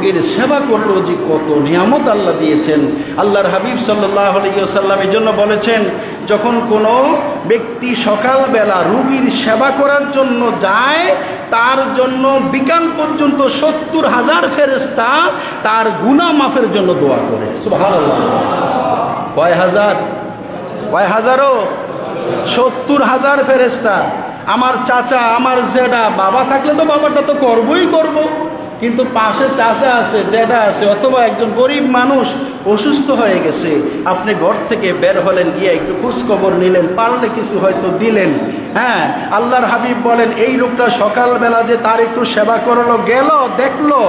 রোগীর সেবা করলেও যে কত নিয়ামত আল্লাহ দিয়েছেন। আল্লাহর হাবিব সাল্লাল্লাহু আলাইহি ওয়াসাল্লাম এই জন্য বলেছেন, যখন কোনো ব্যক্তি সকালবেলা রোগীর সেবা করার জন্য যায়, তার জন্য বিকাল পর্যন্ত 70,000 ফেরেশতা তার গুনাহ মাফের জন্য দোয়া করে। সুবহানাল্লাহ। কয় হাজার? কয় হাজারও? 70,000 ফেরেশতা। আমার চাচা, আমার জেঠা, বাবা থাকলে তো বাবাটা তো করবই করব, কিন্তু পাশে চাচা আছে, জেঠা আছে, অথবা একজন গরিব মানুষ অসুস্থ হয়ে গেছে, আপনি ঘর থেকে বের হলেন, গিয়ে একটু খোঁজখবর নিলেন, পারলে কিছু হয়তো দিলেন। হ্যাঁ, আল্লাহর হাবিব বলেন, এই লোকটা সকালবেলা যে তার একটু সেবা করলো, গেল দেখলো,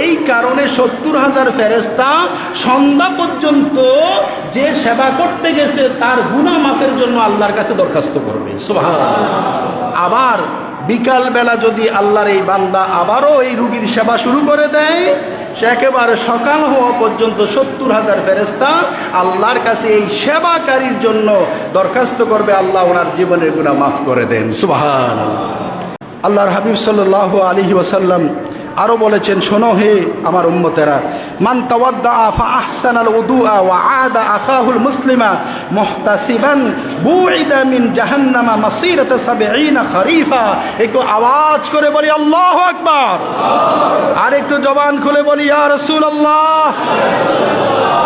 এই কারণে 70,000 ফেরেশতা সন্ধ্যা পর্যন্ত যে সেবা করতে গেছে তার গুনাহ মাফের জন্য আল্লাহর কাছে দরখাস্ত করবে। সুবহানাল্লাহ। আবার বিকাল বেলা যদি আল্লাহর এই বান্দা আবারও এই রুগীর সেবা শুরু করে দেয়, সে একেবারে সকাল হওয়া পর্যন্ত 70,000 ফেরেশতা আল্লাহর কাছে এই সেবাকারীর জন্য দরখাস্ত করবে, আল্লাহ ওনার জীবনের গুনাহ মাফ করে দেন। সুবহানাল্লাহ। আল্লাহর হাবিব সাল্লাল্লাহু আলাইহি ওয়াসাল্লাম আরো বলেছেন, শোনো হে আমার উম্মতেরা, মান তাওয়াদ্দা ফা আহসানাল উদুআ ওয়া আদা আখাহুল মুসলিমা মুহতাসিবান বুইদা মিন জাহান্নামা মাসিরাতা 70 খরিফা। একটু আওয়াজ করে বলি আল্লাহু আকবার, আর একটু জবান খুলে বলি ইয়া রাসূলুল্লাহ।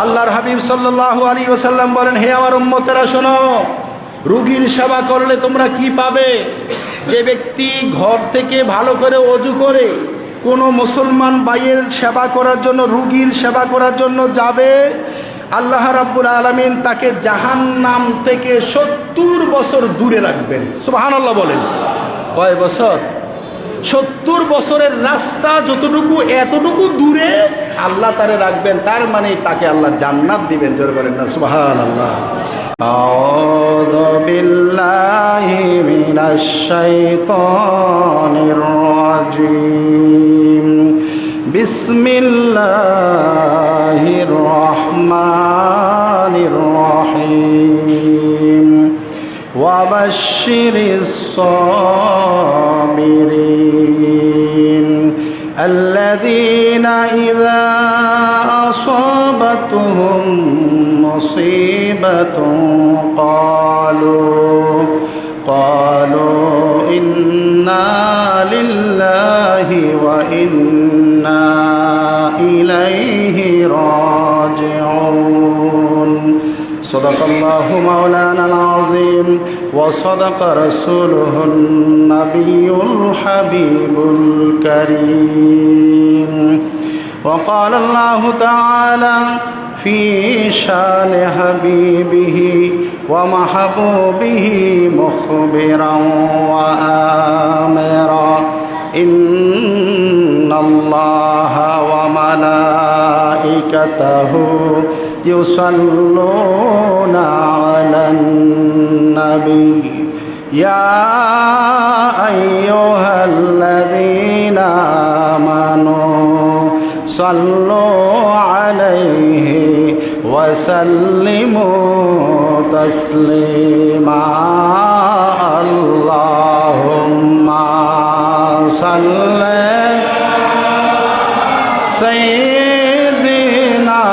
আল্লাহর হাবিব সাল্লাল্লাহু আলাইহি ওয়াসাল্লাম বলেন, হে আমার উম্মতেরা শোনো, রোগীর সেবা করলে তোমরা কি পাবে? যে ব্যক্তি ঘর থেকে ভালো করে ওযু করে কোনো মুসলমান ভাইয়ের সেবা করার জন্য, রোগীর সেবা করার জন্য যাবে, আল্লাহ রাব্বুল আলামিন তাকে জাহান্নাম থেকে 70 বছর দূরে রাখবেন। সুবহানাল্লাহ বলেন। কয় বছর? 70 বছরের রাস্তা যতটুকু, এতটুকু দূরে আল্লাহ তারে রাখবেন, তার মানে তাকে আল্লাহ জান্নাত দিবেন। জোরে বলেন না সুবহানাল্লাহ। আউযু বিল্লাহি মিনাশ শাইতানির রাজিম। বিসমিল্লাহির রহমানির রহিম। ওয়া বাশশিরিস সাবিরিন আল্লাযীনা ইযা আসাবাতুহুম মুসিবাতুন ক্বালু ইন্না লিল্লাহি ওয়া ইন্না ইলাইহি রাজিউন। সাদাকাল্লাহু মাওলানাল আযীম ওয়া সাদাকা রাসূলুহুন নাবিয়্যুল হাবিবুল কারীম। وقال الله تعالى في شان حبيبه ومحبوبه مخبرا وآمرا إن الله وملائكته يصلون على النبي يا أيها الذين آمنوا صلوا عليه وسلموا تسليما اللهم صل سيدنا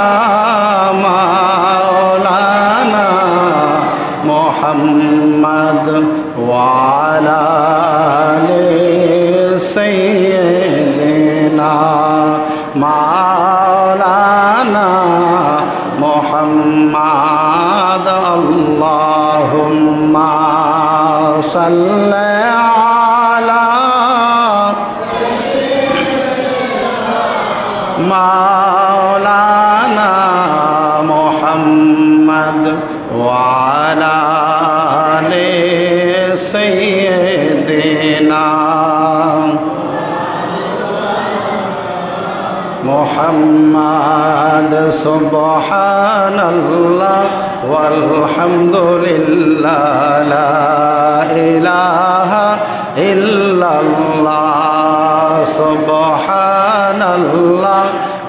مولانا محمد وعلى آل سيدنا مولانا محمد اللهم صل على مولانا محمد وعلى آل سيدنا محمد سبحان الله والحمد لله لا إله إلا الله سبحان الله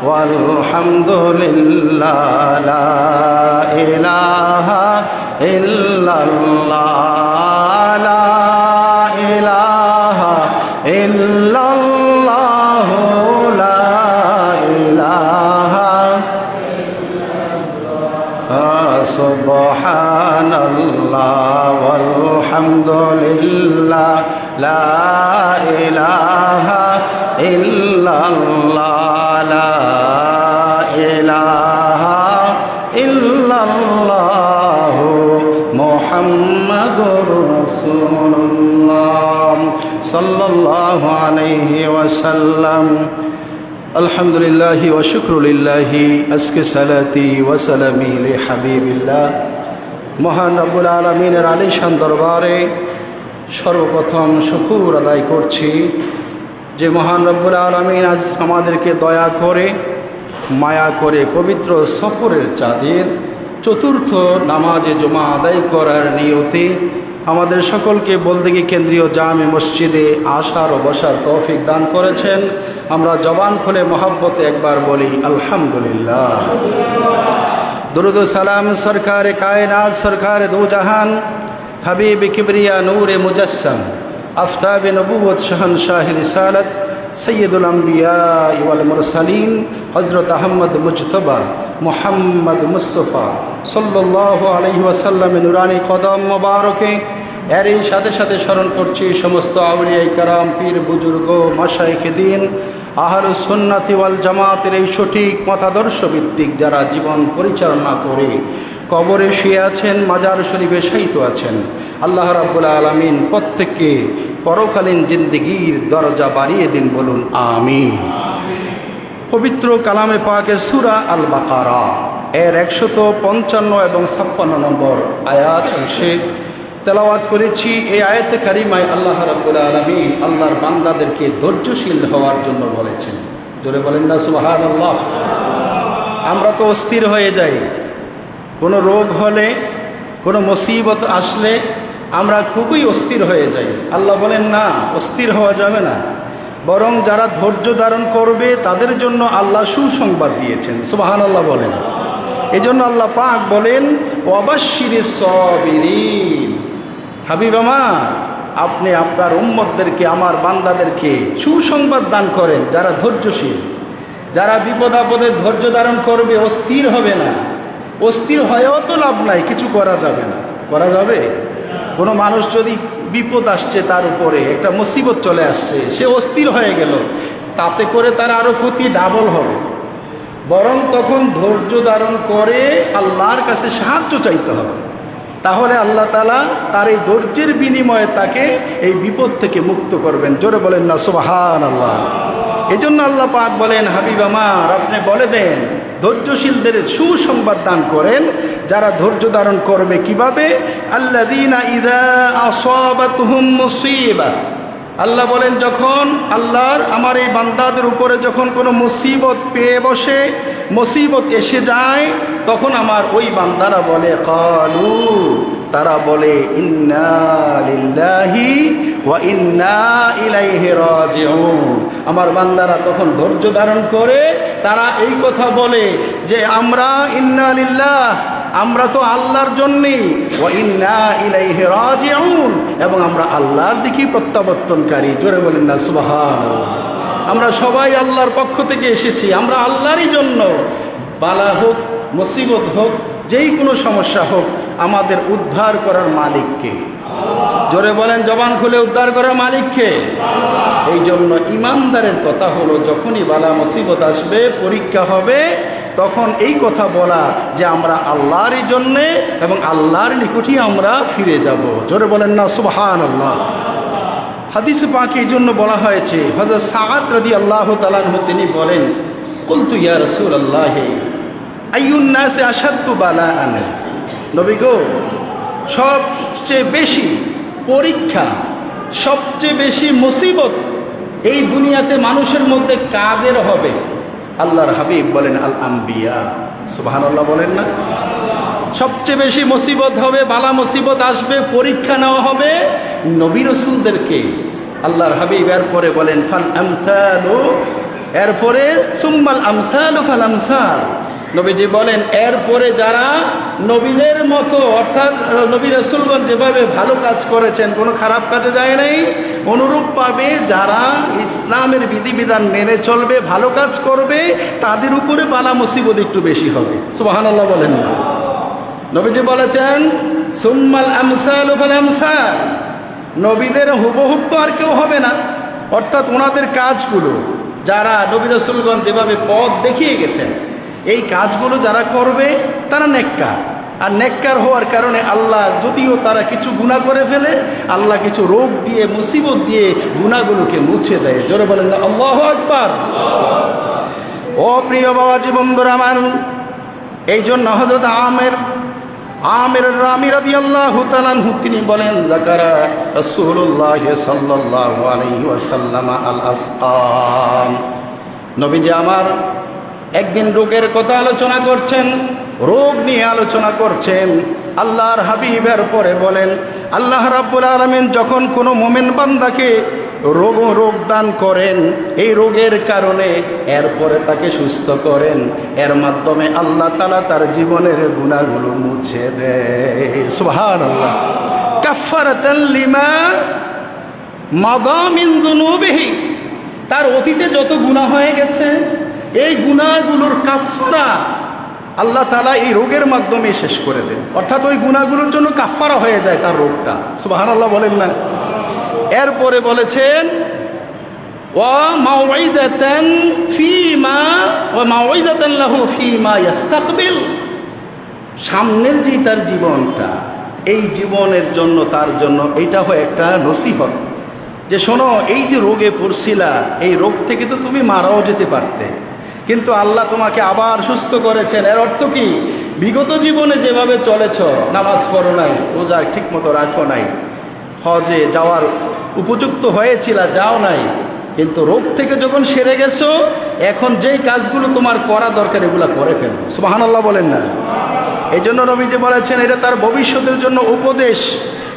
والحمد لله لا إله إلا الله لا إله إلا الله لا إله সুবহানাল্লাহ ওয়ালহামদুলিল্লাহ লা ইলাহা ইল্লাল্লাহ লা ইলাহা ইল্লাল্লাহ মুহাম্মাদুর রাসূলুল্লাহ সাল্লাল্লাহু আলাইহি ওয়াসাল্লাম। আলহামদুলিল্লাহি ওয়া শুকরুলিল্লাহি আজকে সালাতি ওয়া সালামি লি হাবিবিল্লাহ। মহান রব্বুল আলামিনের আলিশান দরবারে সর্বপ্রথম শুকর আদায় করছি যে মহান রব্বুল আলামিন আজ আমাদেরকে দয়া করে মায়া করে পবিত্র সফরের চাঁদের চতুর্থ নামাজে জমা আদায় করার নিয়তে আমাদের সকলকে বলদেগি কেন্দ্রীয় জামে মসজিদে আসার ও বসার তৌফিক দান করেছেন। আমরা জবান খুলে মহব্বতে একবার বলি আলহামদুলিল্লাহ। দুরুদ সালাম সরকারে কায়নাত সরকারে দু জাহান হাবিব কিবরিয়া নূরে মুজাসসাম আফতাব নবুয়ত শাহনশাহ রিসালাত সৈয়দুল আম্বিয়া ওয়াল মুরসালিন হযরত আহমদ মুজতবা মুহাম্মদ মুস্তফা সাল্লাল্লাহু আলাইহি ওয়াসাল্লামের নুরানি কদম মোবারকে। এরই সাথে সাথে স্মরণ করছি সমস্ত আউলিয়ায়ে কেরাম, পীর বুজুর্গ, মাশায়েখে দ্বীন, আহলুস সুন্নাতি ওয়াল জামাতের এই সঠিক মতাদর্শ ভিত্তিক যারা জীবন পরিচালনা করে কবরে শুয়ে আছেন, মাজার শরীফে শায়িত আছেন, আল্লাহ রাব্বুল আলামিন প্রত্যেককে পরকালীন জিন্দেগির দরজা বাড়িয়ে দিন, বলুন আমিন। পবিত্র কালামে পাকের সূরা আল বাকারা এর 155 এবং 56 নম্বর আয়াত অংশে তেলাওয়াত করেছি। এই আয়াতে কারিমায় আল্লাহ রাব্বুল আলামিন আল্লাহর বান্দাদেরকে ধৈর্যশীল হওয়ার জন্য বলেছেন। জোরে বলেন না সুবহানাল্লাহ। আমরা তো অস্থির হয়ে যাই, কোনো রোগ হলে, কোনো মুসিবত আসলে আমরা খুবই অস্থির হয়ে যাই। আল্লাহ বলেন না, অস্থির হওয়া যাবে না, বরং যারা ধৈর্য ধারণ করবে তাদের জন্য আল্লাহ সুসংবাদ দিয়েছেন। সুবহানাল্লাহ বলেন। এই জন্য আল্লাহ পাক বলেন ওয়াবাশশিরিস সাবিরিন। হাবিব আমার, আপনি আপনার উম্মতদেরকে, আমার বান্দাদেরকে সুসংবাদ দান করেন যারা ধৈর্যশীল, যারা বিপদ আপদে ধৈর্য ধারণ করবে, অস্থির হবে না। অস্থির হয়েও তো লাভ নাই, কিছু করা যাবে না। করা যাবে? কোনো মানুষ যদি বিপদ আসছে, তার উপরে একটা মুসিবত চলে আসছে, সে অস্থির হয়ে গেল, তাতে করে তার আরো ক্ষতি ডাবল হবে। বরং তখন ধৈর্য ধারণ করে আল্লাহর কাছে সাহায্য চাইতে হবে, তাহলে আল্লাহ তাআলা তার এই ধৈর্যের বিনিময়ে তাকে এই বিপদ থেকে মুক্ত করবেন। জোরে বলেন না সুবহানাল্লাহ। এই জন্য আল্লাহ পাক বলেন হাবিব আমার, আপনি বলে দেন ধৈর্যশীলদের সুসংবাদ দান করেন যারা ধৈর্য ধারণ করবে। কিভাবে? আল্লাযীনা ইযা আসাবাতুহুম মুসিবা। আল্লাহ বলেন যখন আল্লাহর আমার এই বান্দাদের উপরে যখন কোনো মুসিবত পেয়ে বসে, মুসিবত এসে যায়, তখন আমার ওই বান্দারা বলে ক্বালু, তারা বলে ইন্না লিল্লাহি ওয়া ইন্না ইলাইহি রাজিউন। আমার বান্দারা তখন ধৈর্য ধারণ করে তারা এই কথা বলে যে আমরা ইন্না লিল্লাহ, আমরা তো আল্লাহর জন্যই, ওয়া ইন্না ইলাইহি রাজিউন, এবং আমরা আল্লাহর দিকে প্রত্যাবর্তনকারী। জোরে বলেন না সুবহানাল্লাহ। আমরা সবাই আল্লাহর পক্ষ থেকে এসেছি, আমরা আল্লাহরই জন্য। বালা হোক, মুসিবত হোক, যেই কোনো সমস্যা হোক, আমাদের উদ্ধার করার মালিককে। জোরে বলেন, জবান খুলে, উদ্ধার করার মালিককে। এই জন্য ইমানদারের কথা হলো যখনই বালা মুসিবত আসবে, পরীক্ষা হবে, তখন এই কথা বলা যে আমরা আল্লাহরই জন্যে এবং আল্লাহর নিকটই আমরা ফিরে যাব। জোরে বলেন না সুবহানাল্লাহ। হাদিসে পাকে এই জন্য বলা হয়েছে, হযরত সাআদ রাদিয়াল্লাহু তাআলা আনহু তিনি বলেন, কুলতু ইয়া রাসূলুল্লাহ আইয়ুন নাসি আশাদ্দু বালাআন। নবী গো, সবচেয়ে বেশি পরীক্ষা, সবচেয়ে বেশি মুসিবত এই দুনিয়াতে মানুষের মধ্যে কাদের হবে? আল্লাহর হাবিব বলেন আল আম্বিয়া। সুবহানাল্লাহ বলেন না। সবচেয়ে বেশি মুসিবত হবে, বালা মুসিবত আসবে, পরীক্ষা নেওয়া হবে নবী রাসূলদেরকে। আল্লাহর হাবিব এরপরে বলেন ফাল আমসালু, এরপরে সুম্মাল আমসালু ফাল আমসাল। নবীজি বলেন এরপরে যারা নবীদের মতো, অর্থাৎ নবী রাসূলগণ যেভাবে ভালো কাজ করেছেন, কোনো খারাপ কাজে যায় নাই, অনুরূপভাবে যারা ইসলামের বিধিবিধান মেনে চলবে, ভালো কাজ করবে, তাদের উপরে বালা মুসিবত একটু বেশি হবে। সুবহানাল্লাহ বলেন না। নবীজি বলেছেন সুম্মাল আমসালু ফাল আমসাল, নবীদের হুবহুব তো আর কেউ হবে না। অর্থাৎ ওনাদের কাজগুলো, যারা নবী রাসূলগণ যেভাবে পথ দেখিয়ে গেছেন, এই কাজগুলো যারা করবে তারা নেককার। আর নেককার হওয়ার কারণে আল্লাহ যদিও তারা কিছু গুনাহ করে ফেলে, আল্লাহ কিছু রোগ দিয়ে মুসিবত দিয়ে গুনাহগুলোকে মুছে দেয়। জোরে বলেন না আল্লাহু আকবার। ও প্রিয় বাবাজি বন্ধুরা আমার, এই জন্য হযরত আমির রাদিয়াল্লাহু তাআলা আনহু তিনি বলেন, যাকারা রাসূলুল্লাহ সাল্লাল্লাহু আলাইহি ওয়াসাল্লাম আল আসকাম, নবীজি আমার একদিন রোগের কথা আলোচনা করছেন, রোগ নিয়ে আলোচনা করছেন। আল্লাহর হাবিবের পরে বলেন, আল্লাহ রাব্বুল আলামিন যখন কোনো মুমিন বান্দাকে রোগ দান করেন, এই রোগের কারণে এরপরে তাকে সুস্থ করেন, এর মাধ্যমে আল্লাহ তাআলা তার জীবনের গুনাহগুলো মুছে দেয়। সুবহানাল্লাহ। কাফফারাতাল লিমা মাদা মিন যুনুবিহি, তার অতীতে যত গুনাহ হয়ে গেছে এই গুনাহগুলোর কাফফারা আল্লাহ তাআলা এই রোগের মাধ্যমে শেষ করে দেন। অর্থাৎ ওই গুনাহগুলোর জন্য কাফফারা হয়ে যায় তার রোগটা। সুবহানাল্লাহ বলেন না। এরপরে বলেছেন ওয়া মাউইযাতান ফীমা ওয়া মাউইযাতান লাহু ফীমা ইস্তাকবিল, সামনের যে তার জীবনটা, এই জীবনের জন্য তার জন্য এইটা হয় একটা নসিহত, যে শোনো এই যে রোগে পড়ছিলা, এই রোগ থেকে তো তুমি মারাও যেতে পারতে, কিন্তু আল্লাহ তোমাকে আবার সুস্থ করেছেন। এর অর্থ কি? বিগত জীবনে যেভাবে চলেছ, নামাজ পড়ো নাই, রোজা ঠিক মতো রাখো নাই, হজে যাওয়ার উপযুক্ত হয়েছিল, যাও নাই, কিন্তু রোগ থেকে যখন সেরে গেছো, এখন যেই কাজগুলো তোমার করা দরকার এগুলা করে ফেলো। সুবহানাল্লাহ বলেন না। এই জন্য নবীজি বলেছেন এটা তার ভবিষ্যতের জন্য উপদেশ,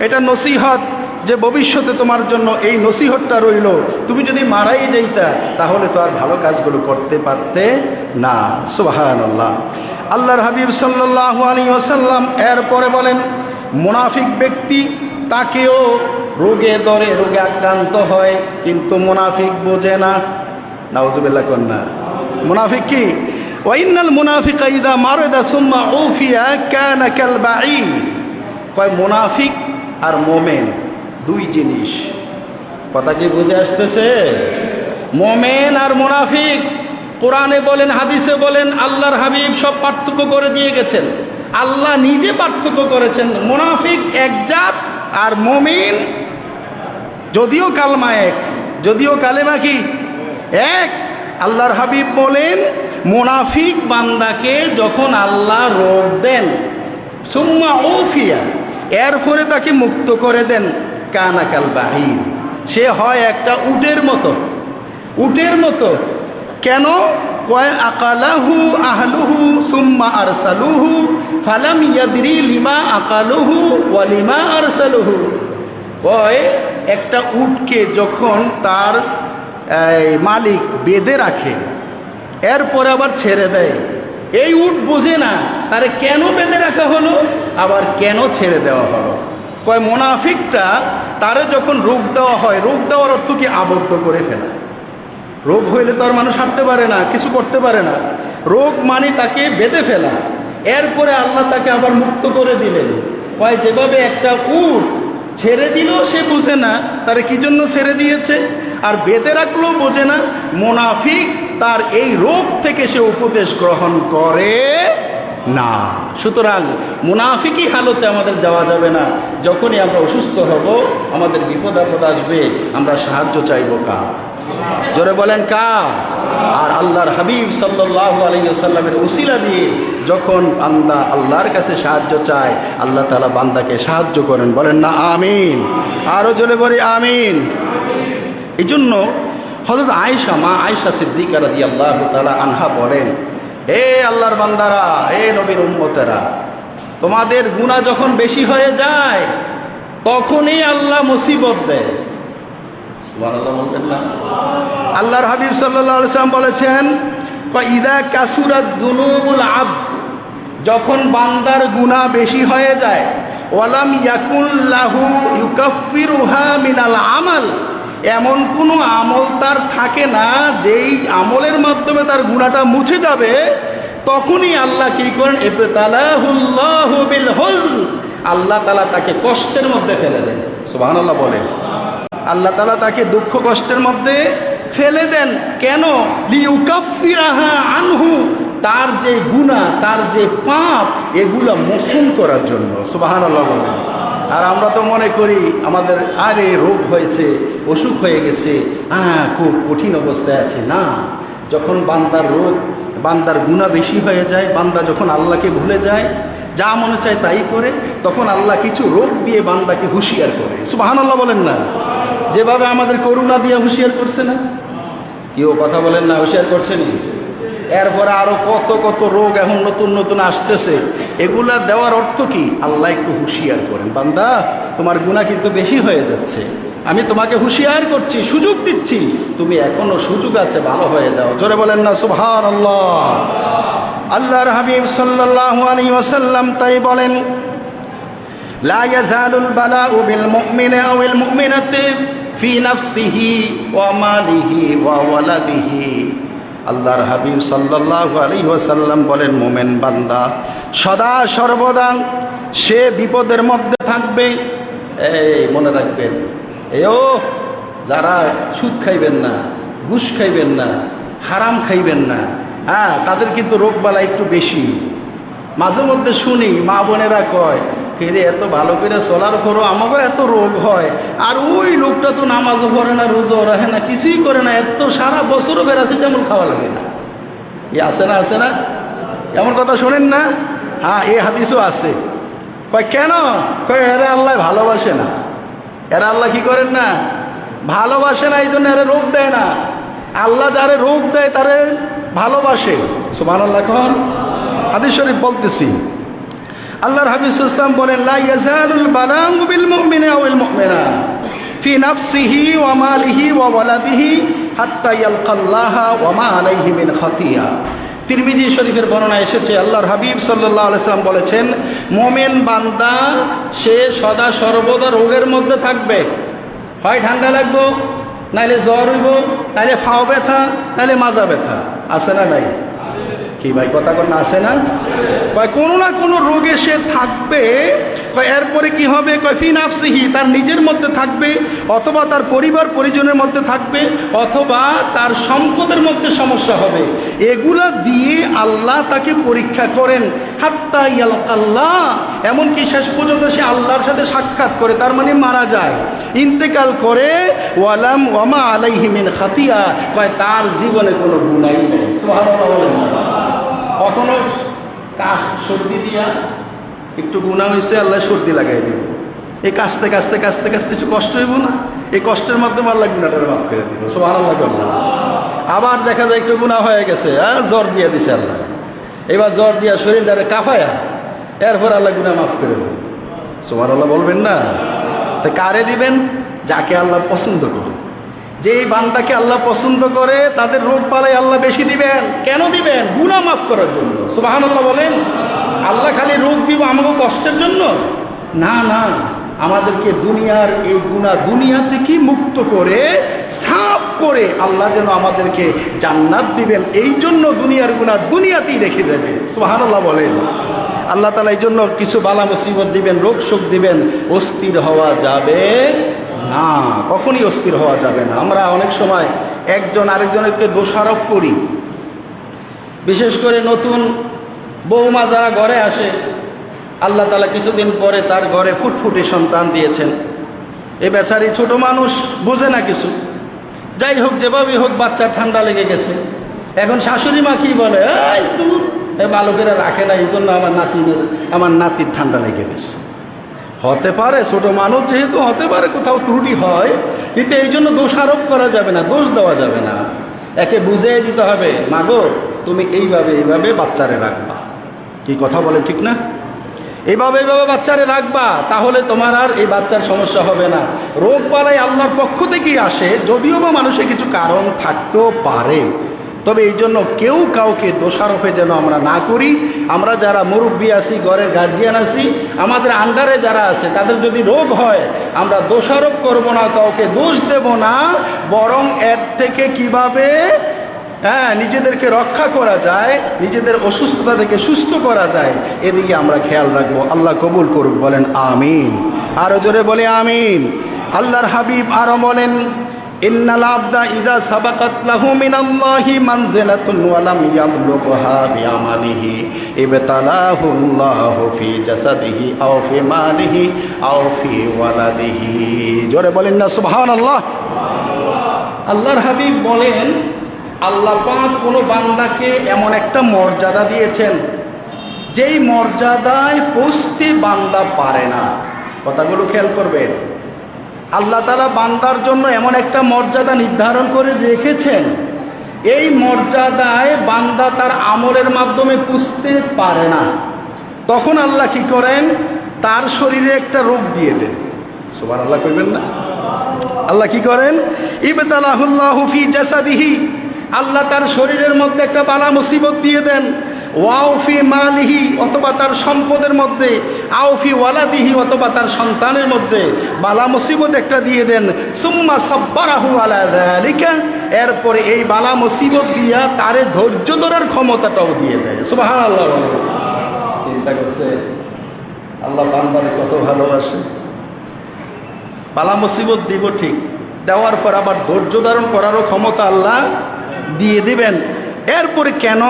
এটা নসিহত, যে ভবিষ্যতে তোমার জন্য এই নসিহতটা রইল। তুমি যদি মারাই যাইতা তাহলে তো আর ভালো কাজগুলো করতে পারতে না। সুবহানাল্লাহ। আল্লাহর হাবিব সাল্লাল্লাহু আলাইহি ওয়াসাল্লাম এরপরে বলেন, মুনাফিক ব্যক্তি তাকেও রোগে আক্রান্ত হয়, কিন্তু মুনাফিক বোঝে না। নাউজুবিল্লাহ কন্যা। মুনাফিক কি? ওয়া ইন্নাল মুনাফিকা ইযা মারাদা সুম্মা উফিয়া কানা কাল বাঈদ। কয় মুনাফিক আর মোমেন দুই জিনিস। কথা কি বুঝে আসতেছে? মোমেন আর মুনাফিক কোরআনে বলেন, হাদিসে বলেন, আল্লাহর হাবিব সব পার্থক্য করে দিয়ে গেছেন। আল্লাহ নিজে পার্থক্য করেছেন। মুনাফিক এক জাত আর মুমিন যদিও কালমা এক, যদিও কালেমা কি এক। আল্লাহর হাবিব বলেন, মুনাফিক বান্দাকে যখন আল্লাহ রোগ দেন, সুম্মা উফিয়া, এরপরে তাকে মুক্ত করে দেন, কানা কাল বাহির, সে হয় একটা উটের মতো। উটের মতো কেন? কয় আকালাহু আহলুহু সুম্মা আরসালুহু ফালাম ইয়াদরি লিমা আকালুহু ওয়া লিমা আরসালুহু। কয় একটা উটকে যখন তার মালিক বেঁধে রাখে, এরপরে আবার ছেড়ে দেয়, এই উট বোঝে না তারে কেন বেঁধে রাখা হলো, আবার কেন ছেড়ে দেওয়া হলো। কয় মুনাফিকটা তারে যখন রোগ দেওয়া হয়, রোগ দেওয়ার অর্থ কি? আবদ্ধ করে ফেলা। রোগ হইলে তো আর মানুষ হাঁটতে পারে না, কিছু করতে পারে না। রোগ মানে তাকে বেঁধে ফেলা। এরপরে আল্লাহ তাকে আবার মুক্ত করে দিলেন। কয় যেভাবে একটা উট ছেড়ে দিল সে বুঝে না তারে কি জন্য ছেড়ে দিয়েছে, আর বেঁধে রাখলেও বোঝে না, মুনাফিক তার এই রোগ থেকে সে উপদেশ গ্রহণ করে না। সুতরাং মুনাফিকি হালতে আমাদের যাওয়া যাবে না। যখনই আমরা অসুস্থ হব, আমাদের বিপদ আপদ আসবে, আমরা সাহায্য চাইব কার? জোরে বলেন কার? আর আল্লাহর হাবিব সাল্লাল্লাহু আলাইহি ওয়াসাল্লামের উসিলা দিয়ে যখন বান্দা আল্লাহর কাছে সাহায্য চায়, আল্লাহ তাআলা বান্দাকে সাহায্য করেন। বলেন না আমিন? আরো জোরে বলি আমিন। এই জন্য হযরত আয়েশা, মা আয়েশা সিদ্দিকা রাদিয়াল্লাহু তাআলা আনহা বলেন, হে আল্লাহর বান্দারা, হে নবীর উম্মতেরা, তোমাদের গুনাহ যখন বেশি হয়ে যায় তখনই আল্লাহ মুসিবত দেয়। সুবহানাল্লাহ বলবেন না? আল্লাহর হাবিব সাল্লাল্লাহু আলাইহি ওয়াসাল্লাম বলেছেন, ইযা কাসুরাত যুনুবুল আবদ, যখন বান্দার গুনাহ বেশি হয়ে যায়, ওয়ালাম ইয়াকুল লাহু ইউকাফফিরুহা মিনাল আমাল, এমন কোনো আমল তার থাকে না যেই আমলের মাধ্যমে তার গুনাহটা মুছে যাবে, তখনই আল্লাহ কি করেন, ইবতালাহুল্লাহু বিল হুজন, আল্লাহ তাআলা তাকে কষ্টের মধ্যে ফেলে দেন। সুবহানাল্লাহ বলেন। আল্লাহ তাআলা তাকে দুঃখ কষ্টের মধ্যে ফেলে দেন। কেন? লিউকাফিরাহা আনহু, তার যে গুনাহ, তার যে পাপ, এগুলা মোচন করার জন্য। সুবহানাল্লাহ বলেন। আর আমরা তো মনে করি আমাদের আরে রোগ হয়েছে, অসুখ হয়ে গেছে, খুব কঠিন অবস্থায় আছে। না, যখন বান্দার রোগ, বান্দার গুনাহ বেশি হয়ে যায়, বান্দা যখন আল্লাহকে ভুলে যায়, যা মনে চায় তাই করে, তখন আল্লাহ কিছু রোগ দিয়ে বান্দাকে হুঁশিয়ার করে। সুবহানাল্লাহ বলেন না? যেভাবে আমাদের করোনা দিয়ে হুঁশিয়ার করছে না, কেউ কথা বলেন না, হুঁশিয়ার করছেন। এরপরে আরো কত কত রোগ এখন নতুন নতুন আসতেছে। এগুলা দেওয়ার অর্থ কি? আল্লাহ একটু হুঁশিয়ার করেন, বান্দা তোমার গুনাহ কিন্তু বেশি হয়ে যাচ্ছে, আমি তোমাকে হুঁশিয়ার করছি, সুযোগ দিচ্ছি, তুমি এখনো সুযোগ আছে, ভালো হয়ে যাও। জোরে বলেন না সুবহানাল্লাহ। আল্লাহর হাবিব সাল্লাল্লাহু আলাইহি ওয়াসাল্লাম তাই বলেন, লা ইয়াজালুল বালাউ বিল মুমিনি আওয়াল মুমিনাতি ফি নাফসিহি ওয়া মালিহি ওয়া ওয়ালাদিহি। আল্লাহর হাবিব সাল্লাল্লাহু আলাইহি ওয়াসাল্লাম বলেন, মুমিন বান্দা সদা সর্বদা সে বিপদের মধ্যে থাকবে। এই মনে রাখবেন, যারা সুদ খাইবেন না, ঘুষ খাইবেন না, হারাম খাইবেন না, তাদের কিন্তু রোগবালা একটু বেশি। মাঝে মধ্যে শুনি মা বোনেরা কয়, রে এত ভালো করে চলার পরও আমাকে এত রোগ হয়, আর ওই লোকটা তো নামাজও পড়ে না, রোজাও রাখে না, কিছুই করে না, এত সারা বছরও প্যারাসিটামল খাওয়া লাগে না। আছে না, আছে না? এমন কথা শোনেন না? হ্যাঁ, এই হাদিসও আছে। কয় কেন? কয় এরা আল্লাহ ভালোবাসে না, এরা আল্লাহ কি করেন না, ভালোবাসে না, এই জন্য এরা রোগ দেয় না। আল্লাহ যারে রোগ দেয় তারে ভালোবাসে। সুবহানাল্লাহ। এখন হাদিস শরীফ বলতেছি, আল্লাহর হাবিব সাল্লাল্লাহু আলাইহি ওয়াসাল্লাম বলেন, লা ইয়াজালুল বালাউ বিল মুমিনি আওয়াল মুমিনা ফি নাফসিহি ওয়া মালিহি ওয়া ওয়ালাদিহি হাত্তা ইয়ালকাল্লাহা ওয়া মা আলাইহি মিন খাতিয়া। তিরমিজি শরীফের বর্ণনা এসেছে, আল্লাহর হাবিব সাল্লাল্লাহু আলাইহি ওয়াসাল্লাম বলেছেন, মুমিন বান্দা সে সদা সর্বদা রোগের মধ্যে থাকবে। হয় ঠান্ডা লাগবো, নাইলে জ্বর হইব, নাইলে ফাও ব্যথা, নাইলে মাজা ব্যথা। আছে না নাই? কি ভাই কথা কন না, আছে না? কয় কোনো না কোনো রোগে সে থাকবে। কয় এরপরে কি হবে? কয় ফি নাফসিহি, তার নিজের মধ্যে থাকবে, অথবা তার পরিবার পরিজনের মধ্যে থাকবে, অথবা তার সম্পদের মধ্যে সমস্যা হবে। এগুলা দিয়ে আল্লাহ তাকে পরীক্ষা করেন। হাত্তা ইয়ালকাল্লাহ, এমনকি শেষ পর্যন্ত সে আল্লাহর সাথে সাক্ষাৎ করে, তার মানে মারা যায়, ইন্তেকাল করে। ওয়ালাম ওয়া মা আলাইহি মিন খাতিয়া, কয় তার জীবনে কোনো গুনাহ নেই। সুবহানাল্লাহ বলেন। কখনো কাশ সর্দি দিয়া একটু গুনাহ হয়েছে, আল্লাহ সর্দি লাগাই দিব, এই কাশতে কাশতে কাশতে কাশতে কিছু কষ্ট হইব না, এই কষ্টের মাধ্যমে আল্লাহ গুনাহটার মাফ করে দিব। সুবহানাল্লাহ। আবার দেখা যায় একটু গুনাহ হয়ে গেছে, জ্বর দিয়া দিছে আল্লাহ, এবার জ্বর দিয়া শরীরটারে কাফায়া, এরপর আল্লাহ গুনাহ মাফ করে দেবে। সুবহানাল্লাহ বলবেন না? তাই কারে দিবেন? যাকে আল্লাহ পছন্দ করে। যেই বান্দাকে আল্লাহ পছন্দ করে তাদের রোগ বালাই আল্লাহ বেশি দিবেন। কেন দিবেন? গুনাহ মাফ করার জন্য। সুবহানাল্লাহ বলেন। আল্লাহ খালি রোগ দিব আমাকে কষ্টের জন্য? না না, আমাদেরকে দুনিয়ার এই গুনাহ দুনিয়া থেকে মুক্ত করে, সাফ করে আল্লাহ যেন আমাদেরকে জান্নাত দিবেন, এই জন্য দুনিয়ার গুনাহ দুনিয়াতেই রেখে যাবে। সুবহানাল্লাহ বলেন। আল্লাহ তাআলা এই জন্য কিছু বালা মুসিবত দিবেন, রোগ শোক দিবেন, অস্থির হওয়া যাবে না, কখনই অস্থির হওয়া যাবে না। আমরা অনেক সময় একজন আরেকজনকে দোষারোপ করি, বিশেষ করে নতুন বৌমা যারা ঘরে আসে, আল্লাহ তাআলা কিছুদিন পরে তার ঘরে ফুটফুটে সন্তান দিয়েছেন। এ বেচারি ছোট মানুষ, বোঝে না কিছু, যাই হোক যেভাবেই হোক বাচ্চা ঠান্ডা লেগে গেছে। এখন শাশুড়ি মা কি বলে, এই তুমি ভালো করে রাখে না, এই জন্য আমার নাতির ঠান্ডা লেগে গেছে। হতে পারে, ছোট মানুষ যেহেতু, হতে পারে কোথাও ত্রুটি হয়, কিন্তু এই জন্য দোষারোপ করা যাবে না, দোষ দেওয়া যাবে না। একে বুঝিয়ে দিতে হবে, মাগো তুমি এইভাবে এইভাবে বাচ্চারে রাখবা। কি কথা বলে, ঠিক না? এইভাবে এইভাবে বাচ্চারে রাখবা, তাহলে তোমার আর এই বাচ্চার সমস্যা হবে না। রোগ বালাই আল্লাহর পক্ষ থেকেই আসে, যদিও বা মানুষের কিছু কারণ থাকতেও পারে, তবে এই জন্য কেউ কাউকে দোষারোপে যেন আমরা না করি। আমরা যারা মুরব্বী আছি, ঘরের গার্জিয়ান আছি, আমাদের আন্ডারে যারা আছে, তাদের যদি রোগ হয় আমরা দোষারোপ করব না, কাউকে দোষ দেব না, বরং এর থেকে কিভাবে হ্যাঁ, নিজেদেরকে রক্ষা করা যায়, নিজেদের অসুস্থতা থেকে সুস্থ করা যায়, এদিকে আমরা খেয়াল রাখবো। আল্লাহ কবুল করুক, বলেন আমিন। আরো জোরে বলে আমিন। আল্লাহর হাবিব আরো বলেন, ইন্নাল আবদা ইযা সাবাকাত লাহু মিনাল্লাহি মানজিলাতুন ওয়া লাম ইয়াবলুগহা বিআমালিহি ইবতালাহু আল্লাহু ফি জাসাদিহি আও ফি মালিহি আও ফি ওয়ালাদিহি। জোরে বলেন না সুবহানাল্লাহ। আল্লাহর হাবিব বলেন, আল্লাহ পাক কোনো বান্দাকে এমন একটা মর্যাদা দিয়েছেন, যেই মর্যাদায় পৌঁছতে বান্দা পারে না। কথাগুলো খেয়াল করবেন। আল্লাহ তাআলা বান্দার জন্য এমন একটা মর্যাদা নির্ধারণ করে রেখেছেন, এই মর্যাদায় বান্দা তার আমলের মাধ্যমে পুষতে পারে না। তখন আল্লাহ কি করেন? তার শরীরে একটা রোগ দিয়ে দেন। সুবহানাল্লাহ কইবেন না? আল্লাহ কি করেন? ইবতালাহুল্লাহু ফি জাসাদিহি, আল্লাহ তার শরীরের মধ্যে একটা বালা মুসিবত দিয়ে দেন। ওয়াও ফি মালিহি, অথবা তার সম্পদের মধ্যে, আও ফি ওয়ালাদিহি, অথবা তার সন্তানের মধ্যে বালা মুসিবত একটা দিয়ে দেন। সুম্মা সাব্বারাহু আলা যালিকা, এরপরে এই বালা মুসিবত দিয়া তারে ধৈর্য ধরার ক্ষমতাটাও দিয়ে দেয়। সুবহানাল্লাহ। চিন্তা করছে আল্লাহ বান্দারে কত ভালোবাসে। বালা মুসিবত দিব ঠিক, দেওয়ার পর আবার ধৈর্য ধারণ করারও ক্ষমতা আল্লাহ দিয়ে দিবেন। এরপরে কেন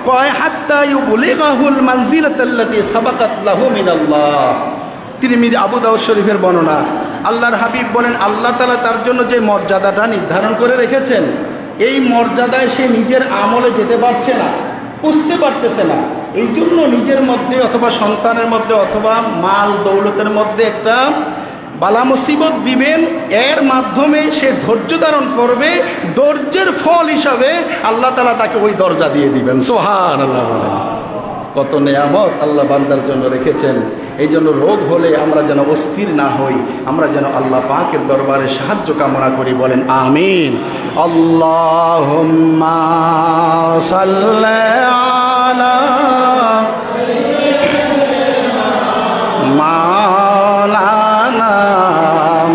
কয় হাত্তা ইউবলিগাহুল মানজিলাতাল্লাতী সাবাকাত লাহু মিনাল্লাহ। তিরমিজি, আবু দাউদ শরীফের বর্ণনা। আল্লাহর হাবিব বলেন, আল্লাহ তাআলা তার জন্য যে মর্যাদাটা নির্ধারণ করে রেখেছেন, এই মর্যাদায় সে নিজের আমলে যেতে পারছে না, বুঝতে পারতেছে না। এই জন্য নিজের মধ্যে অথবা সন্তানের মধ্যে অথবা মাল দৌলতের মধ্যে একটা বালা মুসিবত দিবেন, এর মাধ্যমে সে ধৈর্য ধারণ করবে। ধৈর্যের ফল হিসাবে আল্লাহ তাআলা তাকে ওই দরজা দিয়ে দিবেন। সুবহানাল্লাহ। বলেন কত নেয়ামত আল্লাহ বান্দার জন্য রেখেছেন। এই জন্য রোগ হলে আমরা যেন অস্থির না হই, আমরা যেন আল্লাহ পাকের দরবারে সাহায্য কামনা করি। বলেন আমিন। আল্লাহুম্মা সাল্লি আলা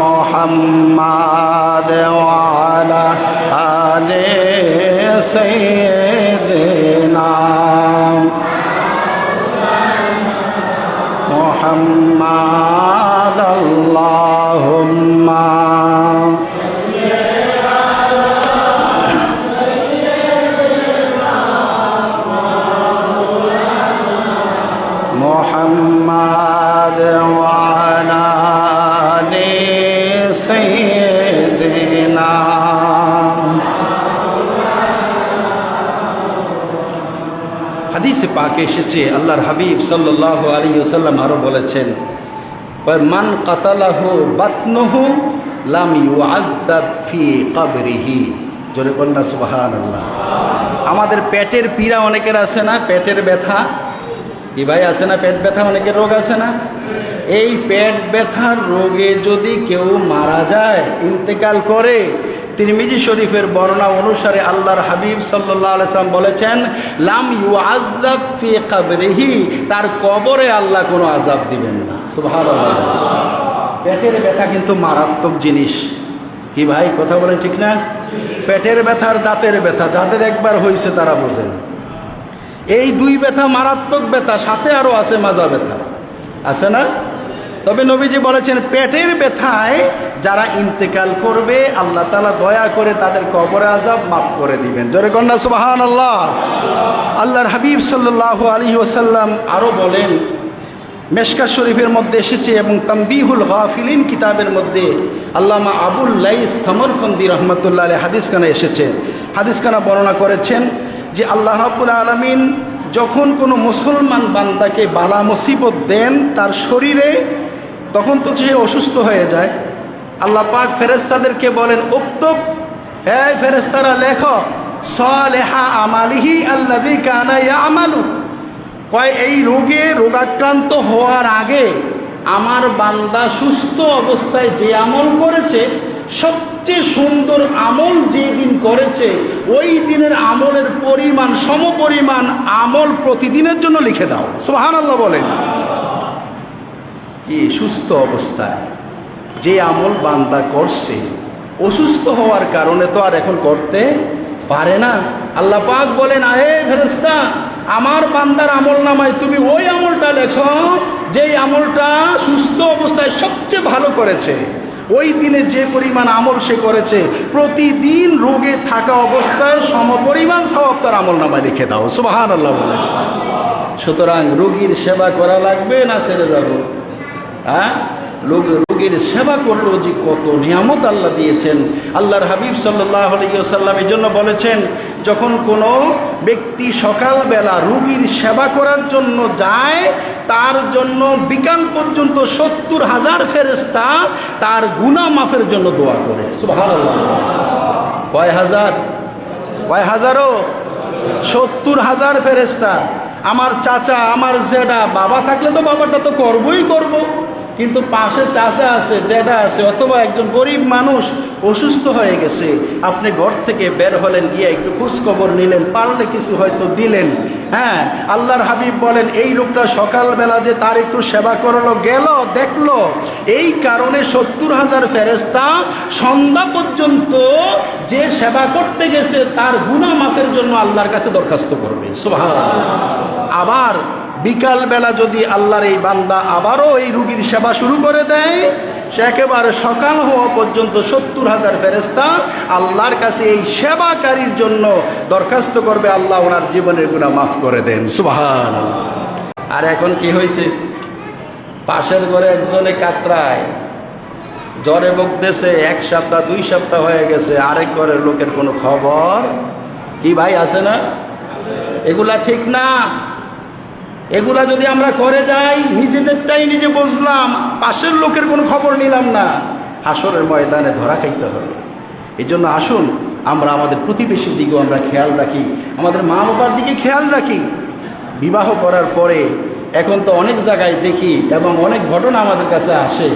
মুহাম্মাদ ওয়া আলা আলি সাইয়্যিদিনা মুহাম্মাদ। আল্লাহুম্মা মুহাম্মাদ ওয়া আলা আলি সাইয়্যিদিনা। হাদিসে পাকে এসেছে, আল্লাহর হাবিব সাল্লাল্লাহু আলাইহি ওয়াসাল্লাম আরো বলেছেন, মান কাতালাহু বাতনুহু লাম ইউআযাব ফি কবরিহি। জোরে বলেন না সুবহানাল্লাহ। আমাদের পেটের পীড়া অনেকের আছে না, পেটের ব্যথা, কি ভাই আছে না? পেট ব্যথা অনেকের রোগ আছে না? এই পেট ব্যথার রোগে যদি কেউ মারা যায়, ইন্তেকাল করে, তিরমিজি শরীফের বর্ণনা অনুসারে আল্লাহর হাবিব সাল্লাল্লাহু আলাইহি ওয়াসাল্লাম বলেছেন, লাম ইউআযাব ফি কবরিহি, তার কবরে আল্লাহ কোনো আযাব দিবেন না। সুবহানাল্লাহ। পেটের ব্যথা কিন্তু মারাত্মক জিনিস। কি ভাই কথা বলেন ঠিক না? পেটের ব্যথার দাঁতের ব্যথা যাদের একবার হয়েছে তারা বোঝেন। এই দুই ব্যথা মারাত্মক ব্যথা, সাথে আরো আছে মাজা ব্যথা, আছে না? তবে নবীজি বলেছেন, পেটের ব্যথায় যারা ইন্তেকাল করবে আল্লাহ তাআলা দয়া করে তাদের কবরে আযাব মাফ করে দিবেন। জোরে কন্যা সুবহানাল্লাহ। আল্লাহর হাবিব সাল্লাল্লাহু আলাইহি ওয়াসাল্লাম আরো বলেন, মেশকাত শরীফের মধ্যে এসেছে এবং তানবীহুল গাফিলিন কিতাবের মধ্যে আল্লামা আবুল লাইস সমরকন্দি রহমতুল্লাহ আলাইহি হাদিসখানা এসেছে। হাদিসখানা বর্ণনা করেছেন যে আল্লাহ রাব্বুল আলামিন যখন কোনো মুসলমান বান্দাকে বালা মুসিবত দেন তার শরীরে, তখন তো সে অসুস্থ হয়ে যায়। আল্লাহ পাক ফেরেশতাদেরকে বলেন, উক্তুব, হে ফেরেশতারা লেখো, সালেহা আমালিহি আল্লাযী কানা ইয়ামালু। কয় এই রোগাক্রান্ত হওয়ার আগে আমার বান্দা সুস্থ অবস্থায় যে আমল করেছে, সবচেয়ে সুন্দর আমল যেই দিন করেছে, ওই দিনের আমলের পরিমাণ, সমপরিমাণ আমল প্রতিদিনের জন্য লিখে দাও। সুবহানাল্লাহ বলেন। কি সুস্থ অবস্থায় যে আমল বান্দা করছে, অসুস্থ হওয়ার কারণে তো আর এখন করতে পারে না। আল্লাহ পাক বলেন, আহে ফেরেশতা, আমার বান্দার আমল নামায় তুমি ওই আমলটা লেখো যেই আমলটা সুস্থ অবস্থায় সবচেয়ে ভালো করেছে। ওই দিনে যে পরিমাণ আমল সে করেছে, প্রতিদিন রোগে থাকা অবস্থায় সমপরিমাণ সওয়াব তার আমল নামায় লিখে দাও। সুবহানাল্লাহ বলেন। সুতরাং রোগীর সেবা করা লাগবে না ছেড়ে যাব? হ্যাঁ, রোগীর সেবা করলেও যে কত নিয়ামত আল্লাহ দিয়েছেন। আল্লাহর হাবিব সাল্লাল্লাহু আলাইহি ওয়াসাল্লাম এই জন্য বলেছেন, যখন কোনো ব্যক্তি সকালবেলা রোগীর সেবা করার জন্য যায়, তার জন্য বিকাল পর্যন্ত 70,000 ফেরেশতা তার গুনাহ মাফের জন্য দোয়া করে। সুবহানাল্লাহ। কয় হাজার? কয় হাজারও? 70,000 ফেরেশতা। আমার চাচা, আমার জেঠা, বাবা থাকলে তো বাবাটা তো করবই করব, কিন্তু পাশে চাচা আছে, জেঠা আছে, অথবা একজন গরিব মানুষ অসুস্থ হয়ে গেছে, আপনি ঘর থেকে বের হলেন, গিয়ে একটু খোঁজখবর নিলেন, পারলে কিছু হয়তো দিলেন। হ্যাঁ, আল্লাহর হাবিব বলেন, এই লোকটা সকালবেলা যে তার একটু সেবা করলো, গেল দেখলো, এই কারণে 70,000 ফেরেশতা সন্ধ্যা পর্যন্ত যে সেবা করতে গেছে তার গুনাহ মাফের জন্য আল্লাহর কাছে দরখাস্ত করবে। সুবহানাল্লাহ। আবার বিকাল বেলা যদি আল্লাহর এই বান্দা আবারও এই রুগীর সেবা শুরু করে দেয়, সে একেবারে সকাল হওয়া পর্যন্ত 70,000 ফেরেশতা আল্লাহর কাছে এই সেবাকারীর জন্য দরখাস্ত করবে, আল্লাহ ওনার জীবনের গুনাহ মাফ করে দেন। সুবহানাল্লাহ। আর এখন কি হয়েছে, পাশের ঘরে একজনে কাতরায়, জ্বরে ভুগতেছে, 1 সপ্তাহ 2 সপ্তাহ হয়ে গেছে, আরেক ঘরের লোকের কোনো খবর কি ভাই আছে না? এগুলা ঠিক না। এগুলা যদি আমরা করে যাই, নিজেদেরটাই নিজে বুঝলাম, পাশের লোকের কোনো খবর নিলাম না, হাসরের ময়দানে ধরা খাইতে হবে। এই জন্য আসুন আমরা আমাদের প্রতিবেশীর দিকেও আমরা খেয়াল রাখি, আমাদের মা বাবার দিকে খেয়াল রাখি। বিবাহ করার পরে এখন তো অনেক জায়গায় দেখি এবং অনেক ঘটনা আমাদের কাছে আসে,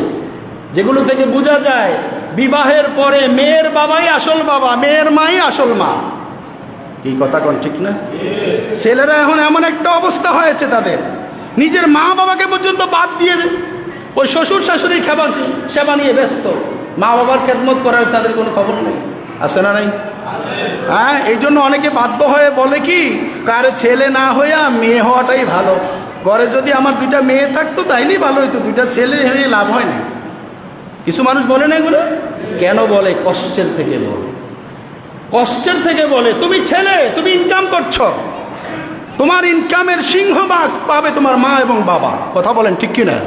যেগুলো থেকে বোঝা যায় বিবাহের পরে মেয়ের বাবাই আসল বাবা, মেয়ের মাই আসল মা। এই কথা কোন ঠিক না? ছেলেরা এখন এমন একটা অবস্থা হয়েছে, তাদের নিজের মা বাবাকে পর্যন্ত বাদ দিয়ে ওই শ্বশুর শাশুড়ির সেবা নিয়ে ব্যস্ত, মা বাবার খেদমত করার তাদের কোনো খবর নেই। আছে না নাই? হ্যাঁ, এই জন্য অনেকে বাধ্য হয়ে বলে কি, কার ছেলে না হইয়া মেয়ে হওয়াটাই ভালো। ঘরে যদি আমার 2টা মেয়ে থাকতো তাইলেই ভালো হইতো, 2টা ছেলে হয়ে লাভ হয় না। কিছু মানুষ বলে না এগুলো। কেন বলে? কষ্টের থেকে বলে, কষ্টের থেকে বলে। তুমি ছেলে, তুমি ইনকাম করছো, তোমার ইনকামের সিংহভাগ পাবে তোমার মা এবং বাবা। কথা বলেন ঠিক কিনা?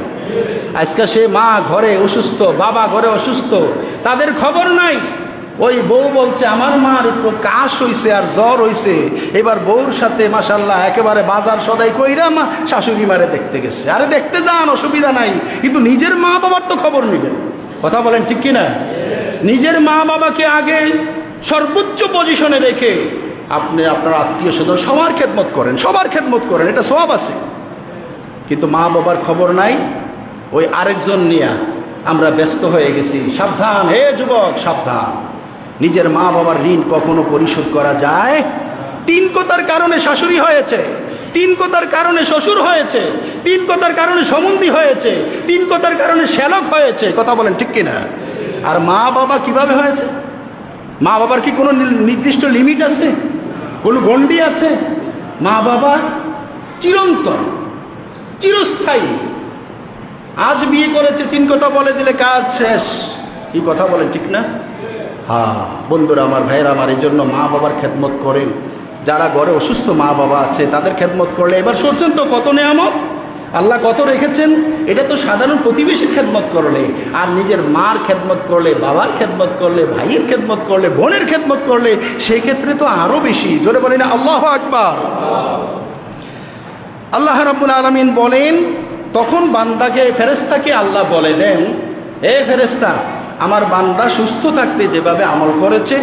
আজকে সে মা ঘরে অসুস্থ, বাবা ঘরে অসুস্থ, তাদের খবর নাই। ওই বউ বলছে আমার মার একটু কাশ হইছে আর জ্বর হইছে, এবার বউর সাথে মাশাআল্লাহ একেবারে বাজার সদাই কইরা মা শাশুড়ি মারে দেখতে গেছে। আরে দেখতে যান, অসুবিধা নাই, কিন্তু নিজের মা বাবার তো খবর নেবেন। কথা বলেন ঠিক কিনা? নিজের মা বাবাকে আগে সর্বোচ্চ পজিশনে রেখে আপনি আপনার আত্মীয় স্বজন সবার খেদমত করেন, সবার খেদমত করেন, এটা সওয়াব আছে। কিন্তু মা বাবার খবর নাই, ওই আরেকজন নিয়ে আমরা ব্যস্ত হয়ে গেছি। সাবধান হে যুবক, সাবধান। নিজের মা বাবার ঋণ কখনো পরিশোধ করা যায়? 3 কথার কারণে শাশুড়ি হয়েছে, 3 কথার কারণে শ্বশুর হয়েছে, 3 কথার কারণে সম্বন্ধী হয়েছে, 3 কথার কারণে শ্যালক হয়েছে। কথা বলেন ঠিক কিনা? আর মা বাবা কিভাবে হয়েছে? মা বাবার কি কোনো নির্দিষ্ট লিমিট আছে? কোনো গণ্ডি আছে? মা বাবা চিরন্তন, চিরস্থায়ী। আজ বিয়ে করেছে, 3 কথা বলে দিলে কাজ শেষ। এই কথা বলেন ঠিক না? হ্যাঁ বন্ধুরা আমার, ভাইয়েরা আমার, এই জন্য মা বাবার খেদমত করেন। যারা ঘরে অসুস্থ মা বাবা আছে তাদের খেদমত করলে, এবার শুনছেন তো কত নেয়ামত আল্লাহ কত রেখেছেন। এটা তো সাধারণ প্রতিবেশীর খেদমত করলে, আর নিজের মার খেদমত করলে, বাবার খেদমত করলে, ভাইয়ের খেদমত করলে, বোনের খেদমত করলে, সেই ক্ষেত্রে তো আরো বেশি। জোরে বলেন আল্লাহু আকবার। আল্লাহ রাব্বুল আলামিন বলেন, তখন বান্দাকে, ফেরেশতাকে আল্লাহ বলে দেন, এ ফেরেশতা, আমার বান্দা সুস্থ থাকতে যেভাবে আমল করেছে,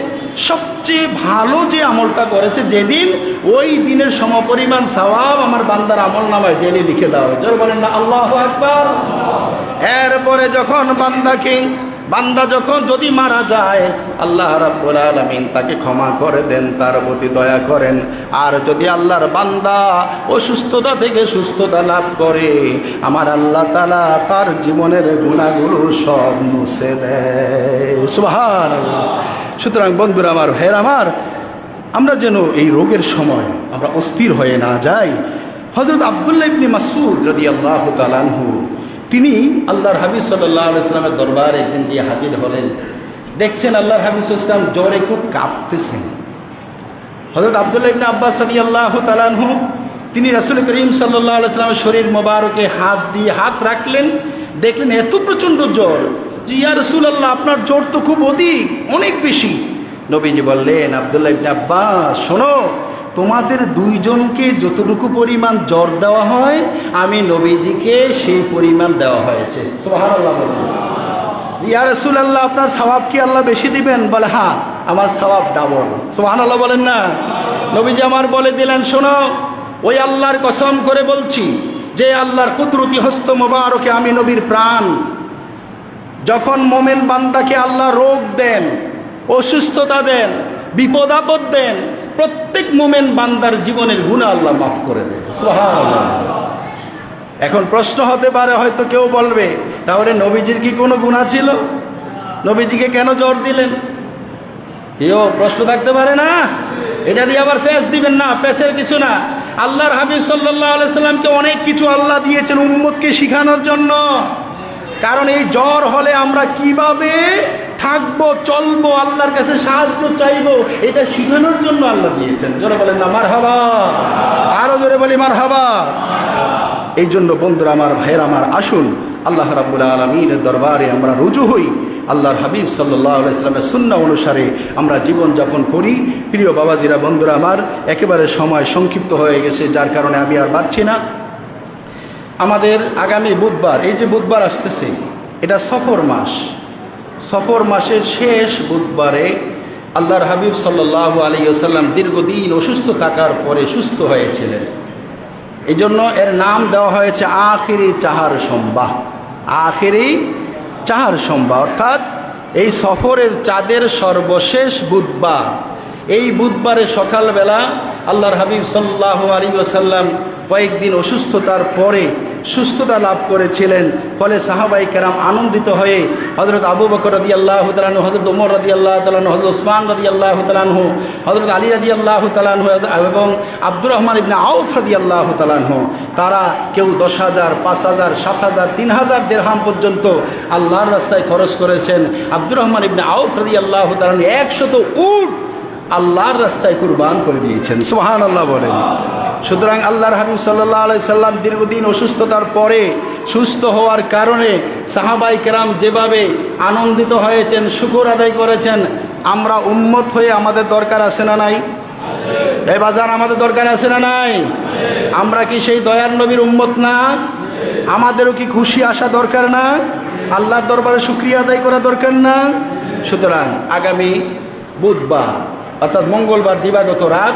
সবচেয়ে ভালো যে আমলটা করেছে যেদিন, ওই দিনের সমপরিমাণ সওয়াব আমার বান্দার আমল নামায় ডেলি লিখে দাও। জোরে বলেন না আল্লাহু আকবার। এরপরে যখন বান্দা যখন যদি মারা যায়, আল্লাহ রাব্বুল আলামিন তাকে ক্ষমা করে দেন, তার প্রতি দয়া করেন। আর যদি আল্লাহর বান্দা অসুস্থতা থেকে সুস্থতা লাভ করে, আমার আল্লাহ তাআলা তার জীবনের গুনাহগুলো সব মুছে দেয়। সুবহানাল্লাহ। সুতরাং বন্ধুরা আমার, ভাইয়েরা আমার, আমরা যেন এই রোগের সময় আমরা অস্থির হয়ে না যাই। হযরত আব্দুল্লাহ ইবনে মাসউদ রাদিয়াল্লাহু তাআলা আনহু তিনি আল্লাহর হাবিব সাল্লাল্লাহু আলাইহি ওয়াসাল্লামের দরবারে একদিন দিয়ে হাজির হলেন। দেখছেন আল্লাহর হাবিব সাল্লাল্লাহু আলাইহি ওয়াসাল্লাম জ্বরে খুব কাঁপতেছেন। হযরত আব্দুল্লাহ ইবনে আব্বাস রাদিয়াল্লাহু তাআলা আনহু তিনি রাসূল করিম সাল্লাল্লাহু আলাইহি ওয়াসাল্লামের শরীর মোবারকে হাত রাখলেন, দেখলেন এত প্রচণ্ড জ্বর যে ইয়া রাসূলুল্লাহ আপনার জ্বর তো খুব অনেক বেশি। নবীজি বললেন, আব্দুল্লাহ ইবনে আব্বাস শোনো, তোমাদের দুইজনকে যতটুকু পরিমাণ জ্বর দেওয়া হয় আমি নবীজিকে সেই পরিমাণ দেওয়া হয়েছে। সুবহানাল্লাহ বলেন। ইয়া রাসূলুল্লাহ আপনার সওয়াব কি আল্লাহ বেশি দিবেন? বলে হ্যাঁ, আমার সওয়াব ডাবল। সুবহানাল্লাহ বলেন না। নবীজি আমার বলে দিলেন, শোনো, ওই আল্লাহর কসম করে বলছি যে আল্লাহর কুদরতি হস্ত মোবারকে আমি নবীর প্রাণ, যখন মোমেন বান্দাকে আল্লাহ রোগ দেন, অসুস্থতা দেন, বিপদ আপদ দেন, প্রত্যেক মোমেন বান্দার জীবনের গুনাহ আল্লাহ মাফ করে দেন। সুবহানাল্লাহ। এখন প্রশ্ন হতে পারে, হয়তো কেউ বলবে তাহলে নবীজির কি কোনো গুনাহ ছিল? নবীজিকে কেন জ্বর দিলেন? কেউ প্রশ্ন থাকতে পারে না? এটা দিয়ে আবার ফেস দিবেন না, পেছের কিছু না। আল্লাহর হাবিব সাল্লাল্লাহু আলাইহি সাল্লামকে অনেক কিছু আল্লাহ দিয়েছেন উম্মতকে শিখানোর জন্য। কারণ এই জ্বর হলে আমরা কিভাবে থাকবো, চলবো, আল্লাহর কাছে সাহায্য চাইবো, এটা শিখানোর জন্য আল্লাহ দিয়েছেন। জোরে বলেন না মারহাবা, আরো জোরে বলি মারহাবা। এই জন্য বন্ধুরা আমার, ভাইয়ের আমার, আসুন আল্লাহ রাব্বুল আলামিনের দরবারে আমরা রুজু হই, আল্লাহর হাবিব সাল্লাল্লাহু আলাইহি সাল্লামের সুন্নাহ অনুসারে আমরা জীবন যাপন করি। প্রিয় বাবাজিরা, বন্ধুরা আমার, একেবারে সময় সংক্ষিপ্ত হয়ে গেছে, যার কারণে আমি আর পারছি না। আমাদের আগামী বুধবার, এই যে বুধবার আসতেছে, এটা সফর মাস। সফর মাসের শেষ বুধবারে আল্লাহর হাবিব সাল্লাল্লাহু আলাইহি ওয়াসাল্লাম দীর্ঘদিন অসুস্থ থাকার পরে সুস্থ হয়েছিলেন। এই জন্য এর নাম দেওয়া হয়েছে আখিরি চাহার সোমবার। আখিরি চাহার সোমবার অর্থাৎ এই সফরের চাঁদের সর্বশেষ বুধবার। এই বুধবারে সকালবেলা আল্লাহর হাবিব সাল্লাল্লাহু আলাইহি ওয়াসাল্লাম কয়েকদিন অসুস্থতার পরে সুস্থতা লাভ করেছিলেন। ফলে সাহাবায়ে কেরাম আনন্দিত হয়ে হযরত আবু বকর রাদিয়াল্লাহু তাআলা আনহু, হযরত ওমর রাদিয়াল্লাহু তাআলা আনহু, হযরত ওসমান রাদিয়াল্লাহু তাআলা আনহু, হযরত আলী রাদিয়াল্লাহু তাআলা আনহু এবং আব্দুর রহমান ইবনে আউফ রাদিয়াল্লাহু তাআলা আনহু, তারা কেউ 10,000, 5,000, 7,000, 3,000 দিরহাম পর্যন্ত আল্লাহর রাস্তায় খরচ করেছেন। আব্দুর রহমান ইবনে আউফ রাদিয়াল্লাহু তাআলা আনহু 100 উট আল্লাহর রাস্তায় কুরবান করে দিয়েছেন। সুবহানাল্লাহ বলেন। সুতরাং আল্লাহর হাবিব সাল্লাল্লাহু আলাইহি সাল্লাম দীর্ঘদিন অসুস্থতার পরে সুস্থ হওয়ার কারণে সাহাবায়ে কেরাম যেভাবে আনন্দিত হয়েছেন, শুকর আদায় করেছেন, আমরা উম্মত হয়ে আমাদের দরকার আছে না নাই? এই বাজার আমাদের দরকার আছে না নাই? আমরা কি সেই দয়ার নবীর উম্মত না? আমাদেরও কি খুশি আসা দরকার না? আল্লাহর দরবারে শুকরিয়া আদায় করা দরকার না? সুতরাং আগামী বুধবার অর্থাৎ মঙ্গলবার দিবাগত রাত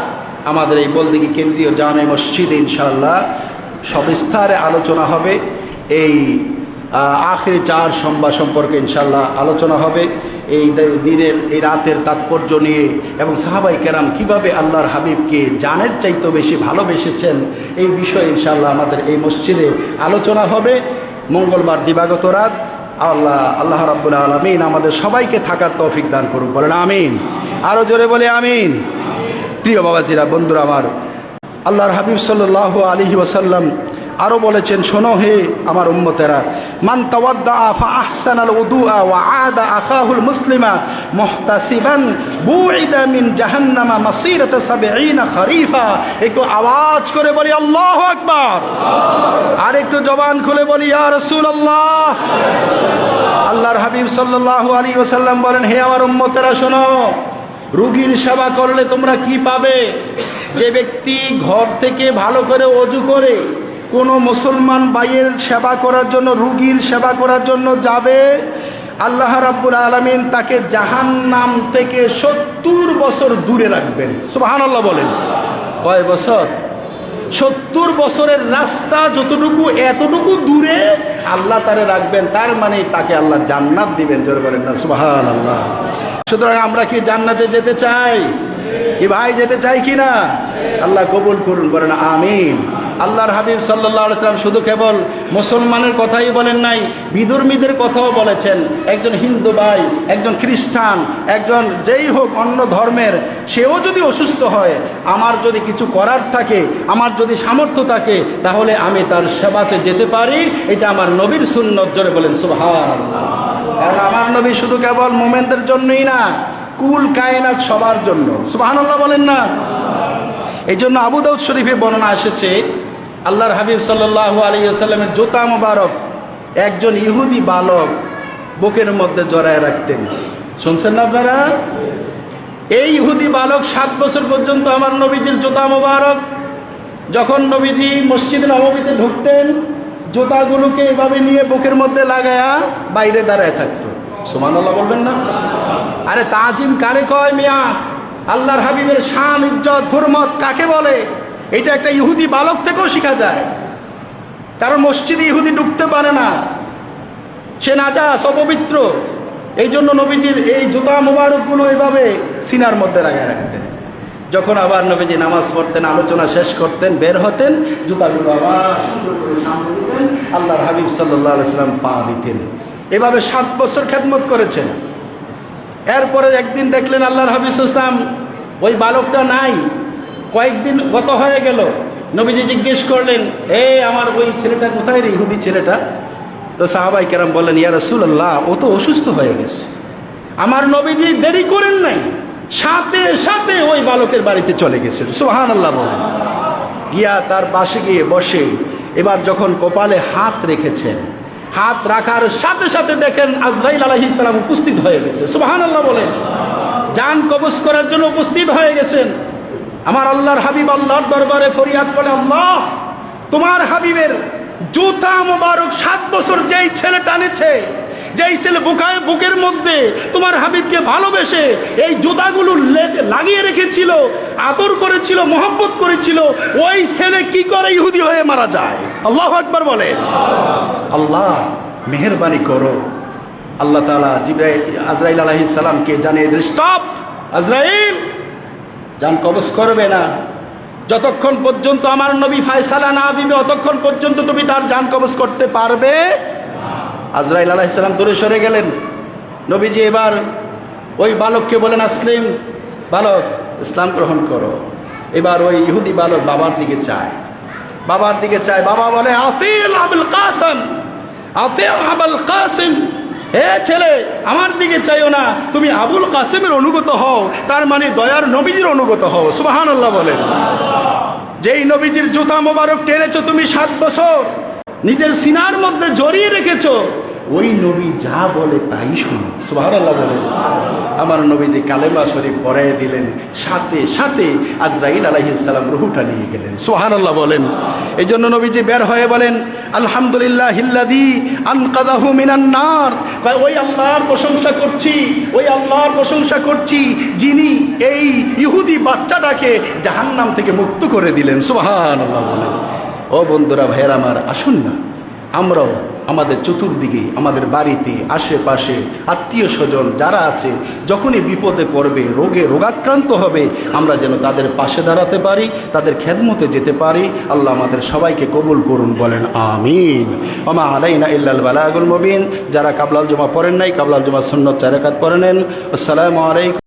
আমাদের এই বলদিঘি কেন্দ্রীয় জামে মসজিদে ইনশাআল্লাহ সবিস্তারে আলোচনা হবে। এই আখিরি চার সোমবার সম্পর্কে ইনশাআল্লাহ আলোচনা হবে। এই দিনের, এই রাতের তাৎপর্য নিয়ে এবং সাহাবায়ে কেরাম কিভাবে আল্লাহর হাবিবকে জানের চাইতেও বেশি ভালোবেসেছেন, এই বিষয়ে ইনশাআল্লাহ আমাদের এই মসজিদে আলোচনা হবে মঙ্গলবার দিবাগত রাত। আল্লাহ রাব্বুল আলামিন আমাদের সবাইকে থাকার তৌফিক দান করুন। বলেন আমিন। আরো জোরে বলে আমিন। প্রিয় বাবাজিরা, বন্ধুরা আমার, আল্লাহর হাবিব সাল্লাল্লাহু আলাইহি ওয়াসাল্লাম আরো বলেছেন, শোনো হে আমার উম্মতেরা, মান তাওয়াদ্দা ফা আহসানাল উদুআ ওয়া আদা আখাহুল মুসলিমা মুহতাসিবান বুইদা মিন জাহান্নামা মাসিরাতা 70 খরিফা। একটু আওয়াজ করে বলি আল্লাহু আকবার। আর একটু জবান খুলে বলি ইয়া রাসূলুল্লাহ। আল্লাহর হাবিব সাল্লাল্লাহু আলাইহি ওয়াসাল্লাম বলেন, হে আমার উম্মতেরা শোনো, রোগীর সেবা করলে তোমরা কি পাবে? যে ব্যক্তি ঘর থেকে ভালো করে ওযু করে কোনো মুসলমান ভাইয়ের সেবা করার জন্য, রোগীর সেবা করার জন্য যাবে, আল্লাহ রাব্বুল আলামিন তাকে জাহান্নাম থেকে 70 বছর দূরে রাখবেন। সুবহানাল্লাহ বলেন। কয় বছর? 70 বছরের রাস্তা যতটুকু, এতটুকু দূরে আল্লাহ তারে রাখবেন। তার মানে তাকে আল্লাহ জান্নাত দিবেন। জোরে বলেন না সুবহানাল্লাহ। সুতরাং আমরা কি জান্নাতে যেতে চাই? কি ভাই যেতে চাই কিনা? আল্লাহ কবুল করুন। বলেন আমিন। আল্লাহর হাবিব সাল্লাল্লাহু আলাইহি ওয়াসাল্লাম শুধু কেবল মুসলমানের কথাই বলেন নাই, বিধর্মীদের কথাও বলেছেন। একজন হিন্দু ভাই, একজন খ্রিস্টান, একজন যেই হোক অন্য ধর্মের, সেও যদি অসুস্থ হয়, আমার যদি কিছু করার থাকে, আমার যদি সামর্থ্য থাকে, তাহলে আমি তার সেবাতে যেতে পারি। এটা আমার নবীর সুন্নত। জোরে বলেন সুবহানাল্লাহ। কারণ আমার নবী শুধু কেবল মুমিনদের জন্যই না, কুল কায়নাত সবার জন্য। সুবহানাল্লাহ বলেন না? এই জন্য আবু দাউদ শরীফে বর্ণনা এসেছে, আল্লাহর হাবিব সাল্লাল্লাহু আলাইহি ওয়াসাল্লামের জুতা মোবারক একজন ইহুদি বালক বুকের মধ্যে জড়ায় রাখতেন। শুনছেন না আপনারা? এই ইহুদি বালক 7 বছর পর্যন্ত আমার নবীজির জুতা মোবারক, যখন নবীজি মসজিদে নববীতে ঢুকতেন, জুতাগুলোকে এভাবে নিয়ে বুকের মধ্যে লাগায়া বাইরে দাঁড়ায় থাকতো। সুবহানাল্লাহ বলবেন না? আরে তাজিম কারে কয় মিয়া? আল্লাহর হাবিবের শান, ইজ্জত, হুরমত কাকে বলে? এটা একটা ইহুদি বালক থেকেও শেখা যায়। কারণ মসজিদে ইহুদি ঢুকতে পারে না, সে নাজাস, অপবিত্র। এই জন্য নবীজির এই জুতা মোবারকগুলো এভাবে সিনার মধ্যে লাগায় রাখতেন। যখন আবার নবীজি নামাজ পড়তেন, আলোচনা শেষ করতেন, বের হতেন, জুতাগুলো আবার সুন্দর করে সামনে দিতেন, আল্লাহর হাবিব সাল্লাল্লাহু আলাইহি ওয়াসাল্লাম পা দিতেন। এভাবে 7 বছর খেদমত করেছেন। এরপরে একদিন দেখলেন আল্লাহর হাবিব সাল্লাল্লাহু আলাইহি ওয়াসাল্লাম ওই বালকটা নাই, কয়েকদিন গত হয়ে গেল। নবীজি জিজ্ঞেস করলেন, আমার ওই ছেলেটা কোথায় রে, ইহুদি ছেলেটা? তো সাহাবাই কেরাম বললেন, ইয়া রাসূলুল্লাহ, ও তো অসুস্থ হয়ে গেছে। আমার নবীজি দেরি করেন নাই, সাথে সাথে ওই বালকের বাড়িতে চলে গেছেন। সুবহানাল্লাহ বলেন। গিয়া তার পাশে গিয়ে বসে এবার যখন কপালে হাত রেখেছেন, হাত রাখার সাথে সাথে দেখেন আজরাইল আলাইহিস সালাম উপস্থিত হয়ে গেছে। সুবহানাল্লাহ বলেন। জান কবজ করার জন্য উপস্থিত হয়ে গেছেন। আমার আল্লাহর হাবিব আল্লাহর দরবারে ফরিয়াদ করে, আল্লাহ, তোমার হাবিবের জুতা মোবারক 7 বছর যেই ছেলে টানেছে, যেই ছেলে বুকের মধ্যে তোমার হাবিবকে ভালোবেসে এই জুতাগুলো লাগিয়ে রেখেছিল, আদর করেছিল, মহব্বত করেছিল, ওই ছেলে কি করে ইহুদি হয়ে মারা যায়? আল্লাহু আকবার বলেন। আল্লাহ মেহেরবানি করো। আল্লাহ তাআলা আজরাইল আলাইহিস সালামকে জানিয়ে দিলেন, স্টপ, আজরাইল জান কবজ করবে না। যতক্ষণ পর্যন্ত আমার নবী ফয়সালা না দিবে, ততক্ষণ পর্যন্ত তুমি তার জান কবজ করতে পারবে। আজরাইল আলাইহিস সালাম দূরে সরে গেলেন। নবীজি এবার ওই বালককে বলেন, আসলিম, বালক ইসলাম গ্রহণ করো। এবার ওই ইহুদি বালক বাবার দিকে চায়, বাবার দিকে চায়। বাবা বলে, আতিল আবুল কাসিম, আতিল আবুল কাসিম, হে ছেলে, আমার দিকে চাইও না, তুমি আবুল কাসিমের অনুগত হও, তার মানে দয়ার নবীজির অনুগত হও। সুবহানাল্লাহ বলেন। যেই নবীজির জুতা মোবারক টেনেছো তুমি 7 বছর, নিজের সিনার মধ্যে জড়িয়ে রেখেছো, ওই নবী যা বলে তাই শোনো। সুবহানাল্লাহ বলেন। আমার নবীজি কালেমা শরীফ পড়ায় দিলেন, সাথে সাথে আজরাইল আলাইহিস সালাম রূহটা নিয়ে গেলেন। সুবহানাল্লাহ বলেন। এই জন্য নবীজি বের হয়ে বলেন, আলহামদুলিল্লাহিল্লাযী আনকাযাহু মিনান নার। ওই আল্লাহর প্রশংসা করছি, ওই আল্লাহর প্রশংসা করছি যিনি এই ইহুদি বাচ্চাটাকে জাহান্নাম থেকে মুক্ত করে দিলেন। সুবহানাল্লাহ বলেন। ও বন্ধুরা, ভাইয়েরা আমার, আসুন না আমরাও আমাদের চতুর্দিকে, আমাদের বাড়িতে, আশেপাশে আত্মীয় স্বজন যারা আছে, যখনই বিপদে পড়বে, রোগাক্রান্ত হবে, আমরা যেন তাদের পাশে দাঁড়াতে পারি, তাদের খেদমতে যেতে পারি। আল্লাহ আমাদের সবাইকে কবুল করুন, বলেন আমিন। ওমা আলাইনা ইল্লাল বালাগুল মুবিন। যারা কাবলাল জুমা পড়েন নাই, কাবলাল জুমা সুন্নত 4 রাকাত পড়ে নেন। আসসালামু আলাইকুম।